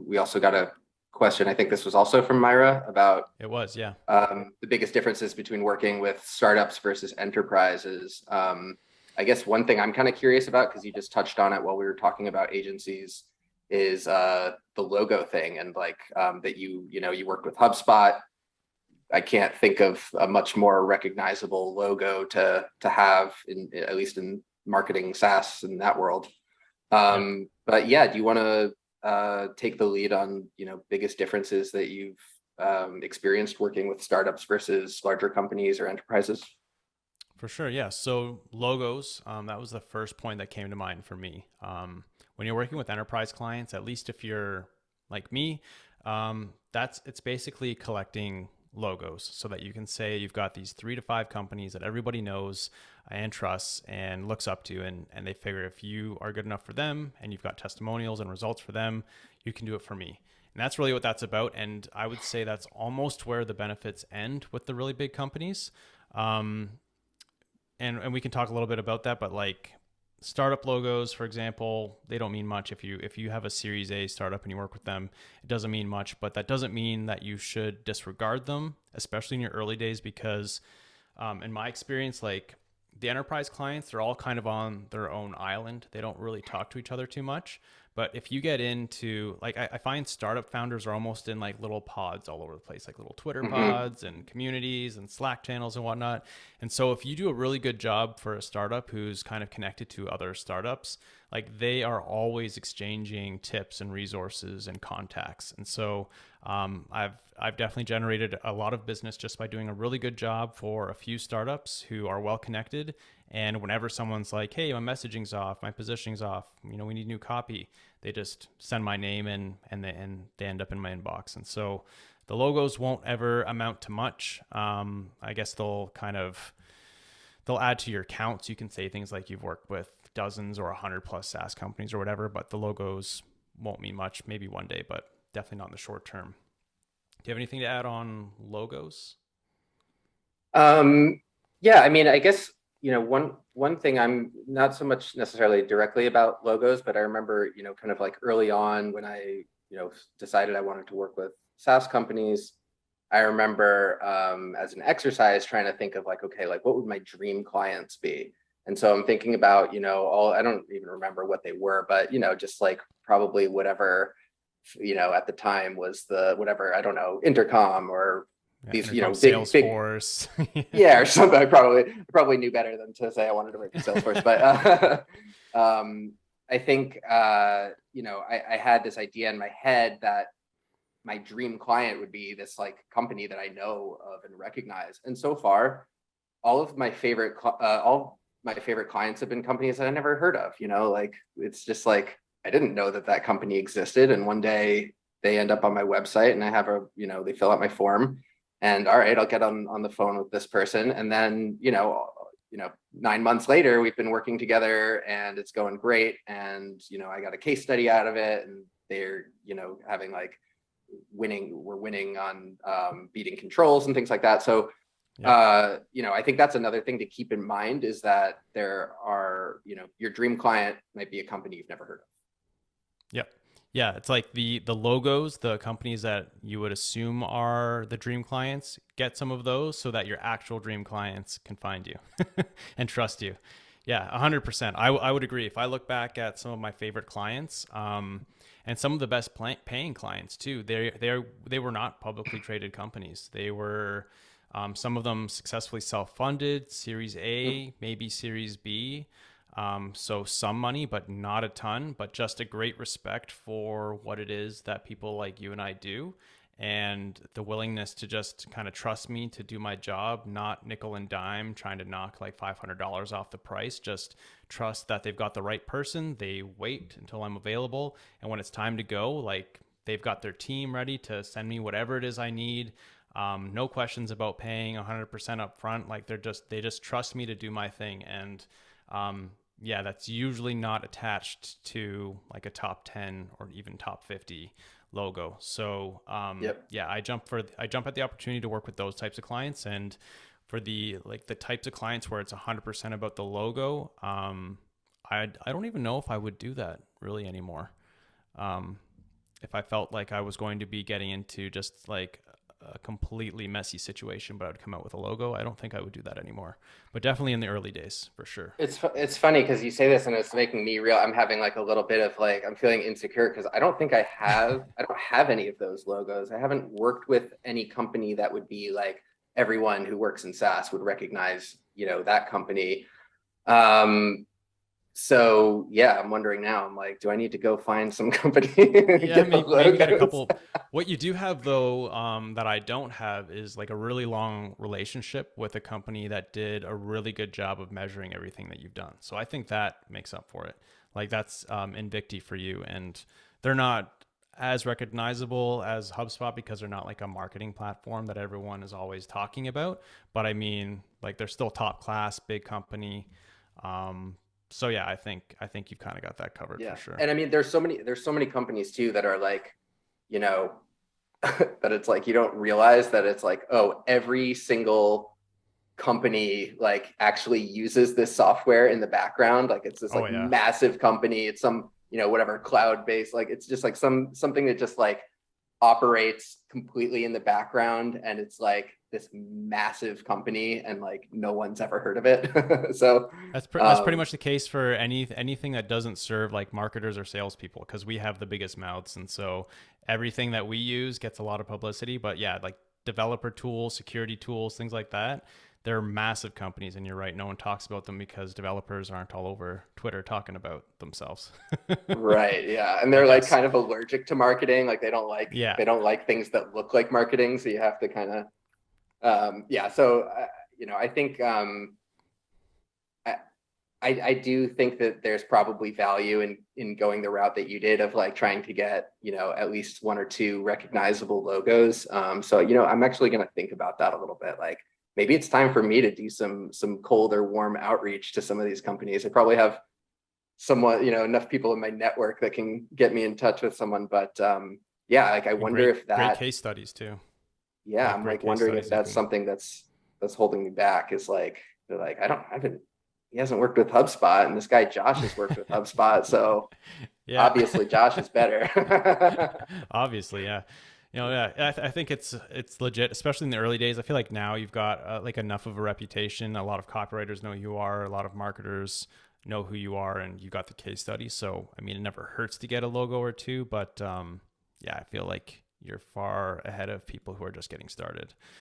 we also got a question. I think this was also from Myra about It was, yeah. the biggest differences between working with startups versus enterprises. I guess one thing I'm kind of curious about, because you just touched on it while we were talking about agencies, is the logo thing, and like that you worked with HubSpot. I can't think of a much more recognizable logo to have in, at least in marketing SaaS in that world. Yeah. But yeah, do you want to take the lead on biggest differences that you've experienced working with startups versus larger companies or enterprises? For sure, yeah. So logos, that was the first point that came to mind for me. When you're working with enterprise clients, at least if you're like me, it's basically collecting logos so that you can say you've got these 3 to 5 companies that everybody knows and trusts and looks up to, and they figure if you are good enough for them and you've got testimonials and results for them, you can do it for me. And that's really what that's about. And I would say that's almost where the benefits end with the really big companies. Um, and we can talk a little bit about that, but like startup logos, for example, they don't mean much. If you have a Series A startup and you work with them, it doesn't mean much, but that doesn't mean that you should disregard them, especially in your early days, because in my experience, like the enterprise clients, they're all kind of on their own island. They don't really talk to each other too much. But if you get into like, I find startup founders are almost in like little pods all over the place, like little Twitter Mm-hmm. pods and communities and Slack channels and whatnot. And so if you do a really good job for a startup who's kind of connected to other startups, like they are always exchanging tips and resources and contacts. And so I've definitely generated a lot of business just by doing a really good job for a few startups who are well connected. And whenever someone's like, "Hey, my messaging's off, my positioning's off, we need new copy," they just send my name in, and they end up in my inbox. And so the logos won't ever amount to much. I guess they'll add to your counts. You can say things like you've worked with dozens or 100+ SaaS companies or whatever, but the logos won't mean much. Maybe one day, but definitely not in the short term. Do you have anything to add on logos? Um, yeah, I mean, I guess, one thing I'm not so much necessarily directly about logos, but I remember, kind of like early on when I, decided I wanted to work with SaaS companies, I remember as an exercise trying to think of like, okay, like what would my dream clients be? And so I'm thinking about, all, I don't even remember what they were, but, just like probably whatever, at the time was the whatever, I don't know, intercom or Yeah, these, Intercom, big, Salesforce. yeah, or something. I probably knew better than to say I wanted to work for Salesforce, but I think I had this idea in my head that my dream client would be this like company that I know of and recognize. And so far, all my favorite clients have been companies that I never heard of. Like it's just like I didn't know that company existed, and one day they end up on my website, and I have they fill out my form, and all right, I'll get on the phone with this person, and then 9 months later, we've been working together, and it's going great, and I got a case study out of it, and they're having like we're winning on beating controls and things like that. So Yep. I think that's another thing to keep in mind, is that there are, your dream client might be a company you've never heard of. Yep. Yeah, it's like the logos, the companies that you would assume are the dream clients, get some of those so that your actual dream clients can find you and trust you. Yeah, 100%. I would agree. If I look back at some of my favorite clients, and some of the best paying clients too, they were not publicly traded companies. They were some of them successfully self-funded, Series A, maybe Series B. So some money, but not a ton, but just a great respect for what it is that people like you and I do, and the willingness to just kind of trust me to do my job, not nickel and dime trying to knock like $500 off the price. Just trust that they've got the right person. They wait until I'm available. And when it's time to go, like they've got their team ready to send me whatever it is I need. No questions about paying 100% up front. Like they just trust me to do my thing. And, yeah, that's usually not attached to like a top 10 or even top 50 logo. So Yep. yeah, I jump at the opportunity to work with those types of clients. And for the types of clients where it's 100% about the logo, I don't even know if I would do that really anymore. Um, if I felt like I was going to be getting into just like a completely messy situation, but I would come out with a logo, I don't think I would do that anymore. But definitely in the early days, for sure. It's funny because you say this and it's making me real. I'm having like a little bit of like I'm feeling insecure because I don't have any of those logos. I haven't worked with any company that would be like everyone who works in SaaS would recognize, that company. Um, so yeah, I'm wondering now. I'm like, do I need to go find some company and Yeah, get the maybe get a logos? couple. What you do have though, that I don't have is like a really long relationship with a company that did a really good job of measuring everything that you've done. So I think that makes up for it. Like that's Invicti for you, and they're not as recognizable as HubSpot because they're not like a marketing platform that everyone is always talking about. But I mean, like they're still top class, big company. Um, so yeah, I think you've kind of got that covered for Yeah. sure. And I mean, there's so many companies too that are like, you know, that it's like you don't realize that it's like, oh, every single company like actually uses this software in the background. Like it's this Oh like yeah. massive company. It's some, whatever cloud based, like it's just like something that just like operates completely in the background and it's like this massive company and like no one's ever heard of it. So That's pretty much the case for anything that doesn't serve like marketers or salespeople because we have the biggest mouths, and so everything that we use gets a lot of publicity. But yeah, like developer tools, security tools, things like that, they're massive companies, and you're right, no one talks about them because developers aren't all over Twitter talking about themselves. right, yeah, and I they're like guess. kind of allergic to marketing. Like Yeah. they don't like things that look like marketing, so you have to kind of yeah. So I think I, I do think that there's probably value in going the route that you did of like trying to get, at least one or two recognizable logos. So, I'm actually going to think about that a little bit. Like maybe it's time for me to do some cold or warm outreach to some of these companies. I probably have somewhat, enough people in my network that can get me in touch with someone. But yeah, like I And wonder if great that, case studies too. yeah, Like I'm great like case wondering if studies you that's can. something that's holding me back is like they're like, I haven't he hasn't worked with HubSpot and this guy Josh has worked with HubSpot. So Yeah. obviously Josh is better. Obviously, yeah. Yeah, I think it's legit, especially in the early days. I feel like now you've got like enough of a reputation. A lot of copywriters know who you are. A lot of marketers know who you are, and you got the case study. So, I mean, it never hurts to get a logo or two. But yeah, I feel like you're far ahead of people who are just getting started.